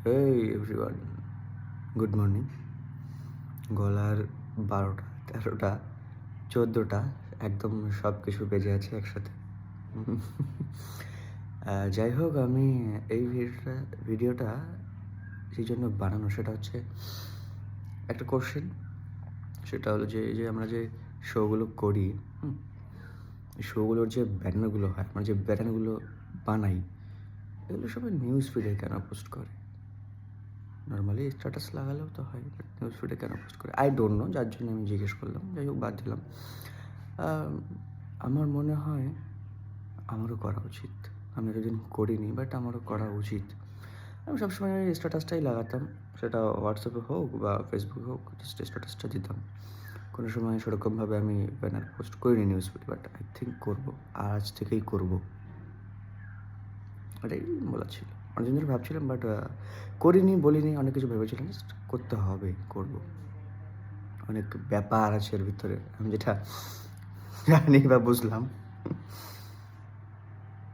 এই everyone, good morning. গলার 12টা, 13টা, 14টা, একদম সব কিছু বেজে আছে একসাথে। যাই হোক, আমি এই ভিডিওটা সেই জন্য বানানো, সেটা হচ্ছে একটা কোশ্চেন। সেটা হলো যে এই যে আমরা যে শোগুলো করি, শোগুলোর যে ব্যানারগুলো হয়, আমরা যে ব্যানারগুলো বানাই, এগুলো সবাই নিউজ ফিডে কেন পোস্ট করে? নর্মালি স্ট্যাটাস লাগালেও তো হয়, বাট নিউজ ফিডে কেন পোস্ট করে? আই ডোন্ট নো, যার জন্য আমি জিজ্ঞেস করলাম। যাই হোক, বাদ দিলাম। আমার মনে হয় আমারও করা উচিত। আমি এতদিন করিনি, বাট আমারও করা উচিত। আমি সবসময় স্ট্যাটাসটাই লাগাতাম, সেটা হোয়াটসঅ্যাপে হোক বা ফেসবুকে হোক, জাস্ট স্ট্যাটাসটা দিতাম। কোনো সময় সেরকমভাবে আমি ব্যানার পোস্ট করিনি নিউজ ফিডে, বাট আই থিঙ্ক করবো। আজ থেকেই করবো, এটাই বলা ছিল। অনেকদিন ধরে ভাবছিলাম, বাট করিনি, বলিনি, অনেক কিছু ভেবেছিলাম। জাস্ট করতে হবে, করবো। অনেক ব্যাপার আছে এর ভিতরে, আমি যেটা জানি বা বুঝলাম।